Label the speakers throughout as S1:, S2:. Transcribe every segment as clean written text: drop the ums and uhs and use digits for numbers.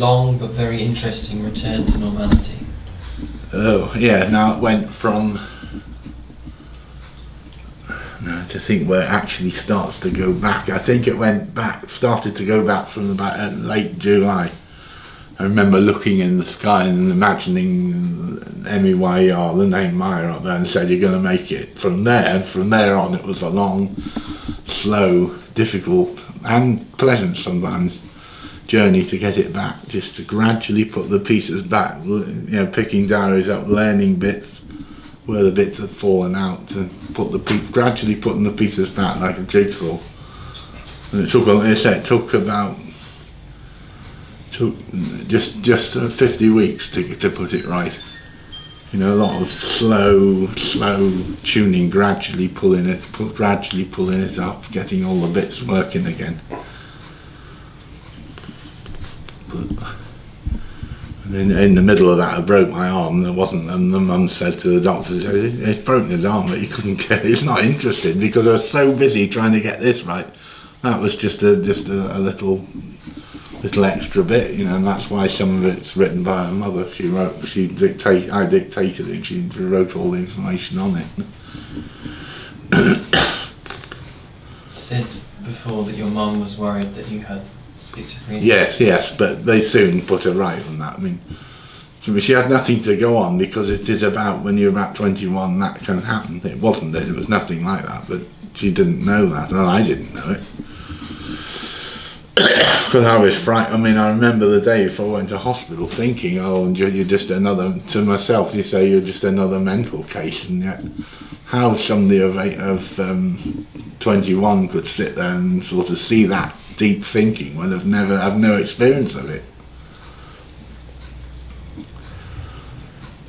S1: long but very interesting return to normality.
S2: Oh, yeah, now it went from... Now to think where it actually starts to go back. I think it started to go back from about late July. I remember looking in the sky and imagining M-E-Y-E-R, the name Meyer up there, and said, you're going to make it from there. And from there on, it was a long, slow, difficult, and pleasant sometimes journey to get it back, just to gradually put the pieces back, picking diaries up, learning bits where the bits had fallen out, to gradually putting the pieces back like a jigsaw. And it took, like I said, took just 50 weeks to put it right. A lot of slow tuning, gradually pulling it up, getting all the bits working again. And in the middle of that, I broke my arm. And the mum said to the doctor, "He's broken his arm, but he couldn't get it. He's not interested because I was so busy trying to get this right." That was just a little extra bit, and that's why some of it's written by her mother. I dictated it. She wrote all the information on it.
S1: You said before that your mum was worried that you had schizophrenia.
S2: Yes, but they soon put her right on that. She had nothing to go on, because it is about when you're about 21 that can happen. It was nothing like that, but she didn't know that, and I didn't know it. Because I was frightened. I remember the day before I went to hospital thinking, you're just another, to myself, you say you're just another mental case, and yet how somebody of 21 could sit there and sort of see that deep thinking when I've no experience of it.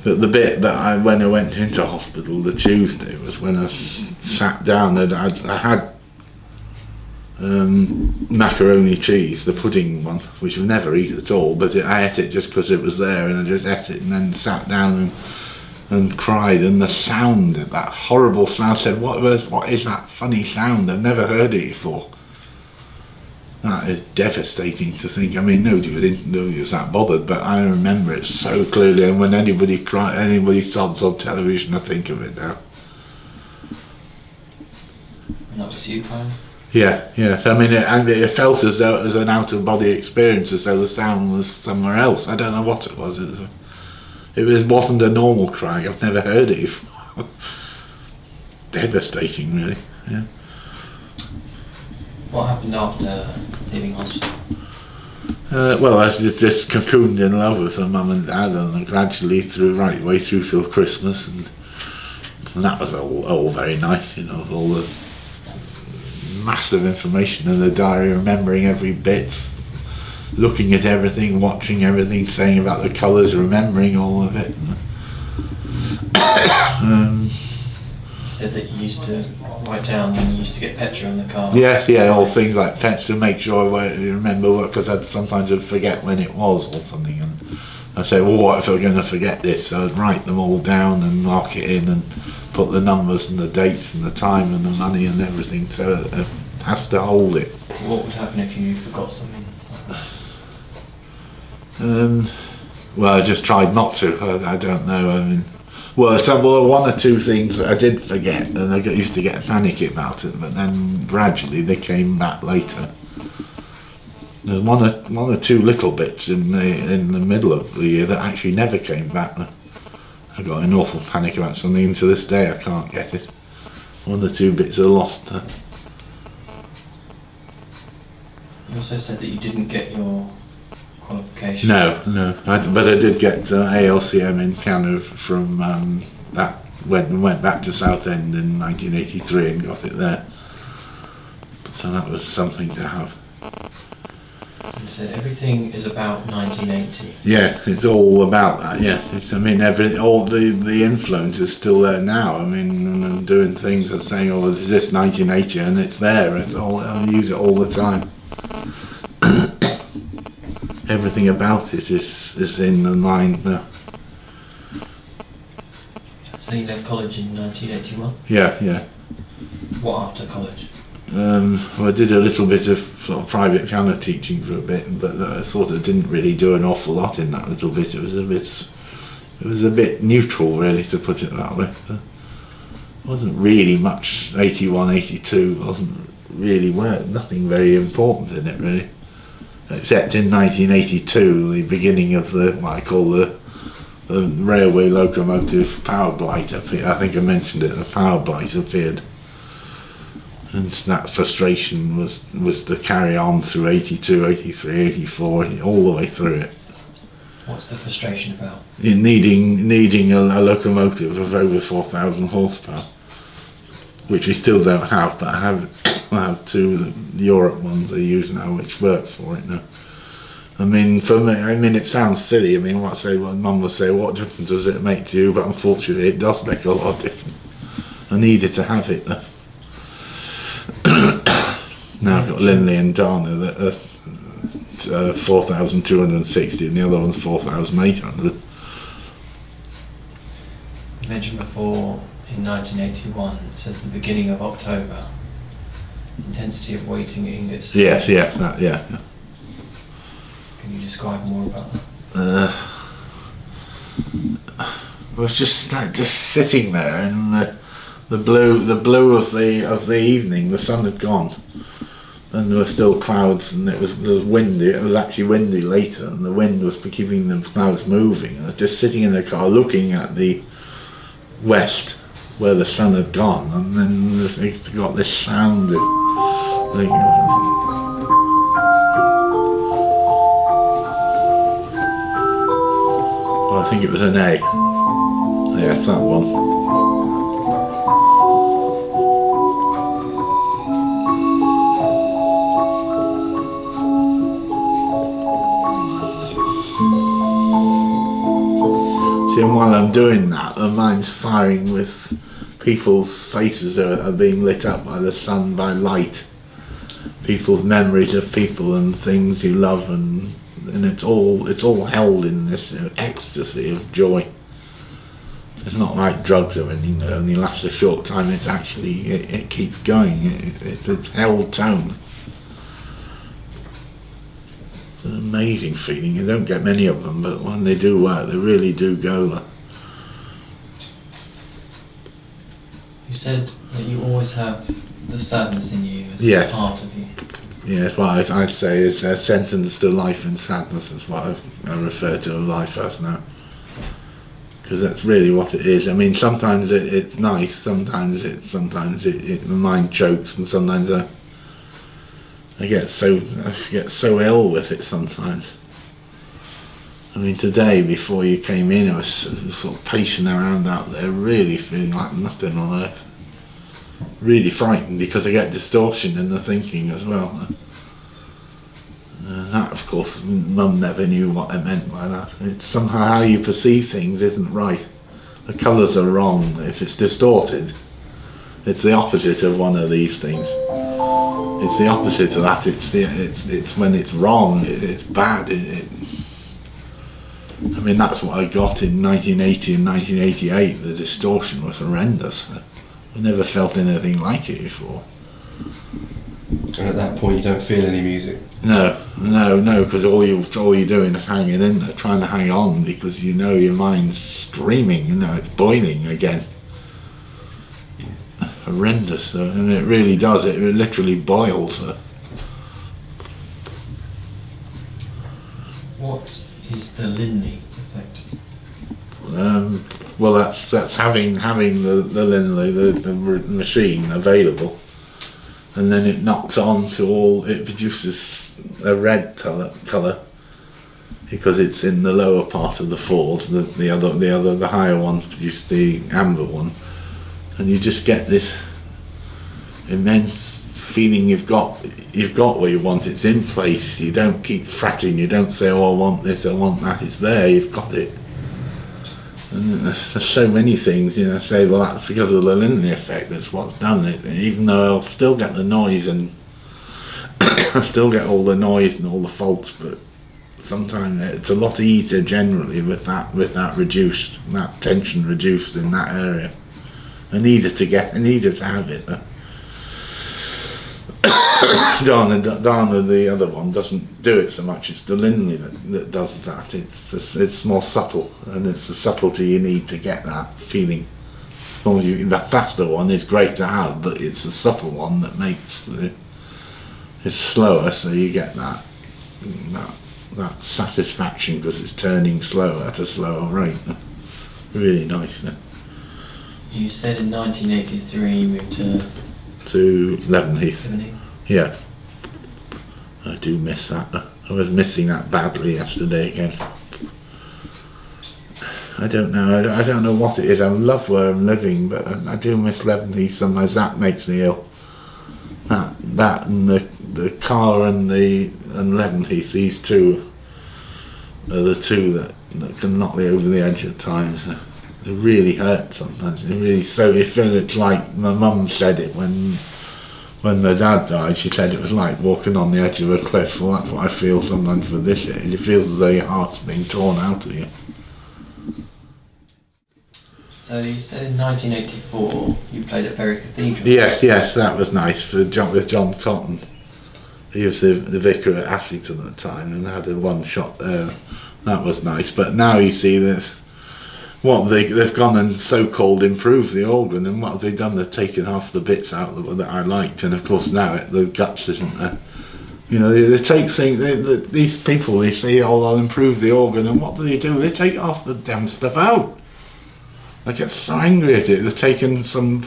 S2: But the bit that when I went into hospital the Tuesday was when I sat down, and I had macaroni cheese, the pudding one, which I never eat at all, but I ate it just because it was there, and I just ate it and then sat down and cried. And the sound, that horrible sound, I said, what is that funny sound? I've never heard it before. That is devastating to think. Nobody was that bothered, but I remember it so clearly, and when anybody sobs on television, I think of it now.
S1: And that was you crying?
S2: Yeah. It felt as though it was an out-of-body experience, as though the sound was somewhere else. I don't know what it was. It wasn't a normal cry. I've never heard it before. Devastating, really. Yeah.
S1: What happened after leaving hospital?
S2: Well, I was just cocooned in love with her mum and dad, and gradually right way through till Christmas, and that was all very nice, all the massive information in the diary, remembering every bit, looking at everything, watching everything, saying about the colours, remembering all of it.
S1: You said that you used to write down when you used to get petrol in the car.
S2: Yeah, all things like petrol, to make sure I remember, because sometimes I'd forget when it was or something, and I'd say, well, what if I'm going to forget this? So I'd write them all down and mark it in and put the numbers and the dates and the time and the money and everything, so it has to hold it.
S1: What would happen if you forgot something?
S2: Well, I just tried not to. I don't know. One or two things that I did forget, and I used to get panicky about it, but then gradually they came back later. There's one or two little bits in the middle of the year that actually never came back. I got an awful panic about something, and to this day I can't get it. One or two bits are lost.
S1: You also said that you didn't get your qualification.
S2: No, but I did get ALCM in piano from that. Went back to Southend in 1983 and got it there. So that was something to have.
S1: You said everything is about 1980.
S2: Yeah, it's all about that. Yeah, all the influence is still there now. I'm doing things and saying, "Oh, is this 1980?" and it's there. I use it all the time. Everything about it is in the mind now.
S1: So you left college in 1981?
S2: Yeah.
S1: What after college?
S2: I did a little bit of sort of private piano teaching for a bit, but I sort of didn't really do an awful lot in that little bit. It was a bit neutral, really, to put it that way. It wasn't really much. 81, 82 wasn't really nothing very important in it, really, except in 1982, the beginning of what I call the railway locomotive power blight. I think I mentioned it. The power blight appeared. And that frustration was to carry on through 82, 83, 84, all the way through it.
S1: What's the frustration about?
S2: In needing a locomotive of over 4,000 horsepower, which we still don't have, but I have two Europe ones I use now, which works for it now. I mean, for me, it sounds silly. I mean, what Mum will say, what difference does it make to you? But unfortunately, it does make a lot of difference. I needed to have it though. Now I've got Linley and Darnell that are 4,260 and the other one's 4,800.
S1: You mentioned before in 1981, it says the beginning of October, intensity of waiting ingots.
S2: Yeah.
S1: Can you describe more about that?
S2: I was just sitting there and the blue of the evening. The sun had gone, and there were still clouds, and it was windy. It was actually windy later, and the wind was keeping the clouds moving. I was just sitting in the car, looking at the west where the sun had gone, and then it got this sound. I think it was an A. Yeah, that one. And while I'm doing that, the mind's firing with people's faces are being lit up by the sun, by light. People's memories of people and things you love, and it's all held in this ecstasy of joy. It's not like drugs or anything that only lasts a short time. It's actually it keeps going. It's a held tone. It's an amazing feeling. You don't get many of them, but when they do work, they really do go.
S1: You said that you always have the sadness in you as
S2: Yes.
S1: a part of you.
S2: Yeah, it's what I'd say is a sentence to life in sadness is what I refer to life as now. Because that's really what it is. I mean, sometimes it's nice, sometimes the mind chokes, and sometimes I get so ill with it sometimes. I mean, today before you came in, I was sort of pacing around out there, really feeling like nothing on earth. Really frightened because I get distortion in the thinking as well. And that, of course, Mum never knew what I meant by that. It's somehow how you perceive things isn't right. The colours are wrong. If it's distorted, it's the opposite of one of these things. It's the opposite of that. It's when it's wrong, it's bad. I mean, that's what I got in 1980 and 1988. The distortion was horrendous. I never felt anything like it before.
S3: And at that point, you don't feel any music.
S2: No, because all you're doing is hanging in there, trying to hang on, because you know your mind's screaming. It's boiling again. Horrendous, and it really does. It literally boils.
S1: What is the Linley effect?
S2: Well, that's having the Linley, the machine available, and then it knocks on to all. It produces a red colour because it's in the lower part of the fours. The higher ones produce the amber one, and you just get this immense feeling you've got what you want. It's in place. You don't keep fretting. You don't say, "Oh, I want this, I want that." It's there. You've got it. And there's so many things, say, well, that's because of the Linley effect. That's what's done it. Even though I'll still get the noise and I still get all the noise and all the faults, but sometimes it's a lot easier generally with that reduced, that tension reduced in that area. I needed to have it. Darnell, the other one, doesn't do it so much. It's the Linley that does that. It's more subtle, and it's the subtlety you need to get that feeling. The faster one is great to have, but it's the subtle one that makes it's slower, so you get that satisfaction because it's turning slower at a slower rate. Really nice.
S1: You said in 1983 you moved
S2: to Leavenheath.
S1: Leavenheath.
S2: Yeah, I do miss that. I was missing that badly yesterday again. I don't know. I don't know what it is. I love where I'm living, but I do miss Leavenheath. Sometimes that makes me ill. That and the car and Leavenheath. These two are the two that can knock me over the edge at times. It really hurts sometimes. It really you feel it's like my mum said it when my dad died. She said it was like walking on the edge of a cliff. Well, that's what I feel sometimes with this age. It feels as though your heart's being torn out of you.
S1: So you said in 1984 you played at Bury Cathedral.
S2: Yes, that was nice with John Cotton. He was the vicar at Ashington at the time and had a one shot there. That was nice. But now you see this. They've gone and so-called improved the organ, and what have they done? They've taken half the bits out that I liked, and of course now the guts isn't there. You know, they take things. These people, they say, "Oh, they'll improve the organ," and what do? They take half the damn stuff out. I get so angry at it. They've taken some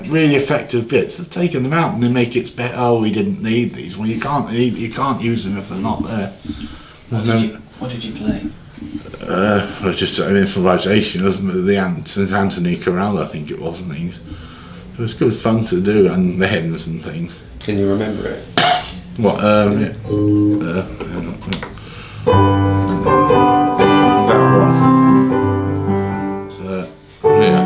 S2: really effective bits. They've taken them out and they make it better. Oh, we didn't need these. Well, you can't use them if they're not there.
S3: What did you play?
S2: Just an improvisation of the St Anthony Chorale, I think it was, and things. It was good fun to do, and the hymns and things.
S3: Can you remember it?
S2: What? Yeah. That one. Yeah.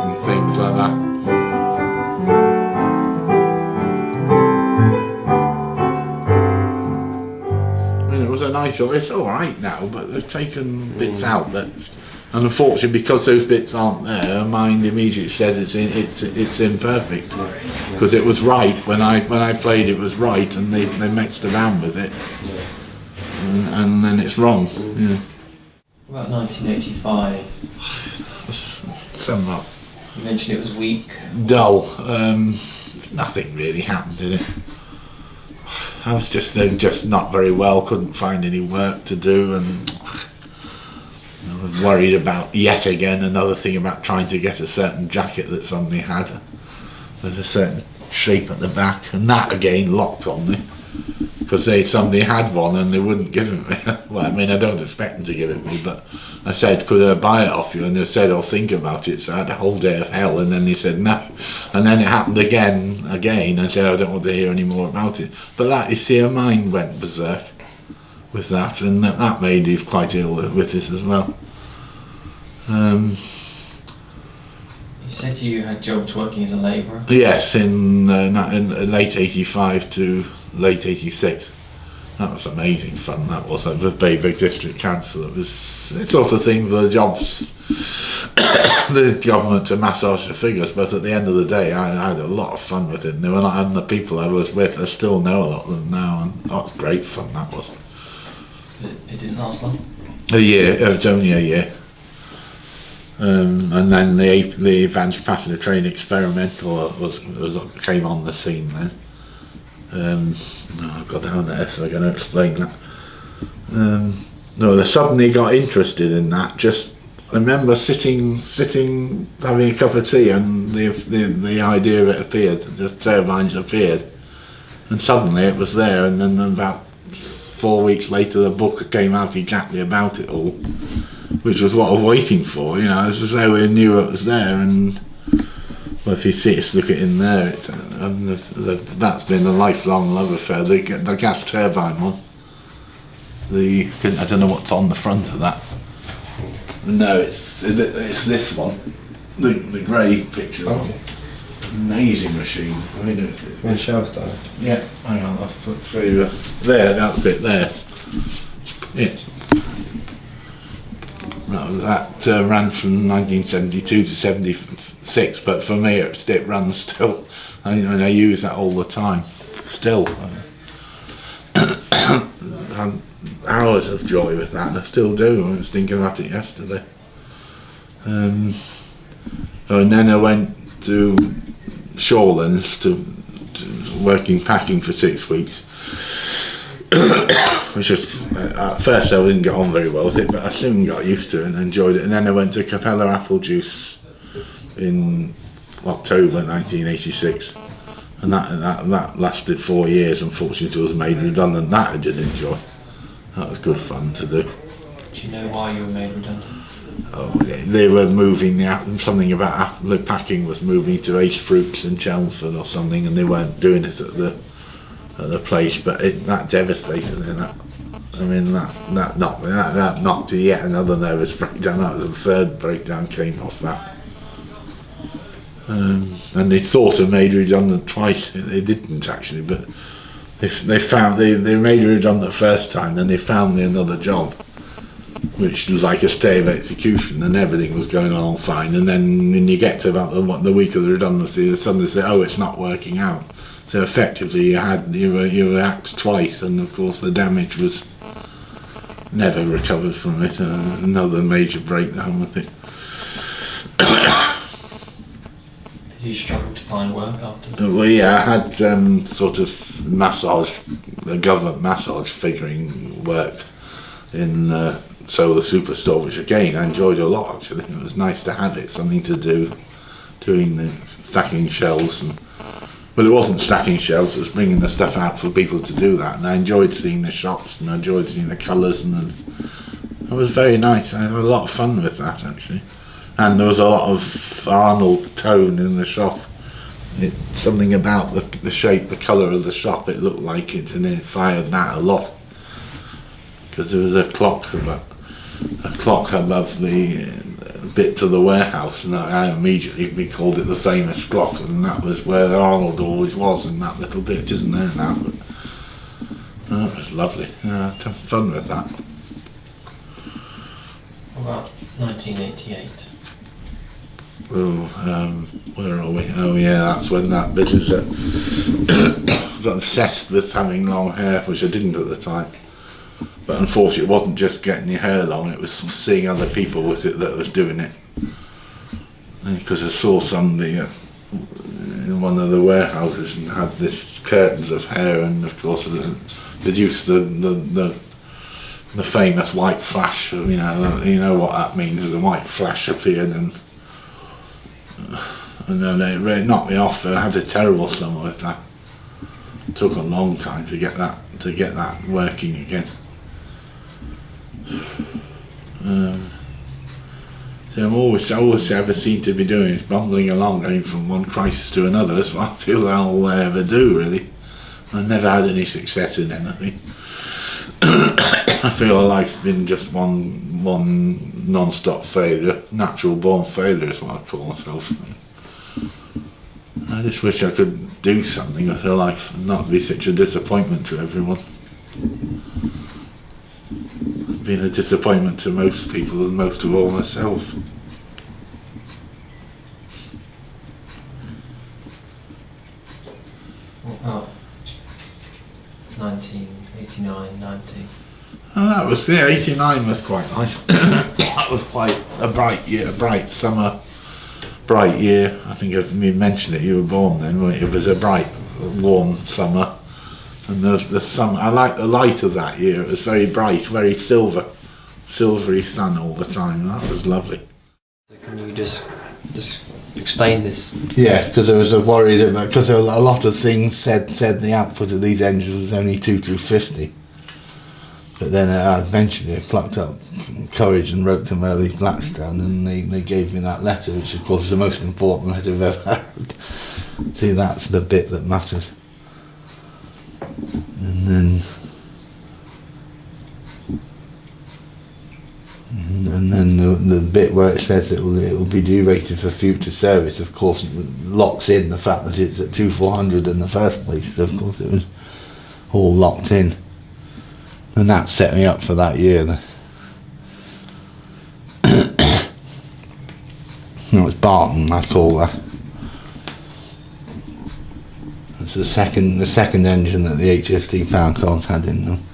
S2: And things like that. It was a nice one. It's all right now, but they've taken bits out that, and unfortunately, because those bits aren't there, mind immediately says it's imperfect because it was right when I played. It was right, and they messed around with it, and then it's wrong. Yeah.
S1: About 1985.
S2: Somewhat
S1: You mentioned it was weak.
S2: dull. Nothing really happened in it. I was just not very well, couldn't find any work to do, and I was worried about yet again another thing about trying to get a certain jacket that somebody had with a certain shape at the back, and that again locked on me because somebody had one and they wouldn't give it me. Well, I mean, I don't expect them to give it me, but I said, could I buy it off you? And they said, I'll think about it. So I had a whole day of hell, and then they said no. And then it happened again. I said, I don't want to hear any more about it. But that, you see, her mind went berserk with that, and that made me quite ill with it as well.
S1: You said you had jobs working as a labourer?
S2: Yes, in late 85 to late 86. That was amazing fun, that was. At the Bayvig District Council. It was the sort of thing for the jobs, the government to massage the figures, but at the end of the day I had a lot of fun with it. And the people I was with, I still know a lot of them now, and that was great fun, that was.
S1: It didn't last long?
S2: A year, it was only a year. And then the Advanced Passenger Train Experimental came on the scene then. I've got down there, so I'm going to explain that. I suddenly got interested in that. I remember sitting, having a cup of tea, and the idea of it appeared. The turbines appeared, and suddenly it was there. And then about 4 weeks later, the book came out exactly about it all, which was what I was waiting for. You know, as though we knew it was there. And well, if you see it, look it in there. That's been a lifelong love affair. The gas turbine one. I don't know what's on the front of that. No, it's this one. The grey picture.
S3: Oh.
S2: Amazing machine. I mean,
S3: When the show started.
S2: yeah. Hang on, I'll show you. There, that's it. There. Yeah. That ran from 1972 to 76, but for me it runs still. I use that all the time. Still. Hours of joy with that, I still do. I was thinking about it yesterday. And then I went to Shawlands to working packing for 6 weeks. Which was, at first I didn't get on very well with it, but I soon got used to it and enjoyed it. And then I went to Capella Apple Juice in October 1986, and that lasted 4 years. Unfortunately, I was made redundant. That I did enjoy. That was good fun to do.
S1: Do you know why you were made redundant?
S2: Oh, they were moving something about the packing was moving to Ace Fruits in Chelmsford or something, and they weren't doing it at the place. But that devastated me. That knocked yet another nervous breakdown. That was the third breakdown came off that. And they thought of made redundant twice. They didn't actually, but they found they made redundant the first time. Then they found me another job, which was like a stay of execution, and everything was going on fine. And then when you get to about the week of the redundancy, they suddenly say, "Oh, it's not working out." So effectively, you were axed twice, and of course the damage was never recovered from it. Another major breakdown with it.
S1: Did you struggle to find work after?
S2: Well, yeah, I had sort of government massage figuring work in Solar Superstore, which again I enjoyed a lot actually. It was nice to have it, something to do, doing the stacking shelves. But it wasn't stacking shelves, it was bringing the stuff out for people to do that. And I enjoyed seeing the shops, and I enjoyed seeing the colours, and it was very nice. I had a lot of fun with that actually. And there was a lot of Arnold tone in the shop. Something about the shape, the colour of the shop, it looked like it, and it fired that a lot. Because there was a clock above the bit to the warehouse, and I immediately called it the famous clock, and that was where Arnold always was, in that little bit, isn't there now? But, it was lovely. I had fun with that.
S1: What about 1988?
S2: Oh, where are we? Oh yeah, that's when that bit is got obsessed with having long hair, which I didn't at the time. But unfortunately, it wasn't just getting your hair long, it was seeing other people with it that was doing it. Because I saw somebody in one of the warehouses and had this curtains of hair, and of course they'd used the famous white flash. You know what that means. The white flash appeared, and then it really knocked me off. I had a terrible summer with that. It took a long time to get that working again. So I always ever seem to be doing is bumbling along, going from one crisis to another. That's what I feel all I ever do, really. I've never had any success in anything. I feel life's been just one non-stop failure. Natural born failure is what I call myself. I just wish I could do something with her life and not be such a disappointment to everyone. Been a disappointment to most people and most of all myself.
S1: What about 1989, 90?
S2: Oh, that was 89 was quite nice. That was quite a bright year, a bright summer, bright year. I think I've mentioned it. You were born then, weren't you? It was a bright, warm summer. And the sun, I liked the light of that year. It was very bright, very silvery sun all the time. That was lovely.
S1: So can you just explain this?
S2: Yes, because I was worried about, because a lot of things said the output of these engines was only 250. But then I mentioned it, plucked up courage and wrote to Merle Blackstone, and they gave me that letter, which of course is the most important letter I've ever had. See, that's the bit that matters. And then the bit where it says it will be derated for future service, of course, locks in the fact that it's at 2400 in the first place. Of course, it was all locked in, and that set me up for that year. No, it's Barton, I call that. It's the second engine that the 815 pound cars had in them.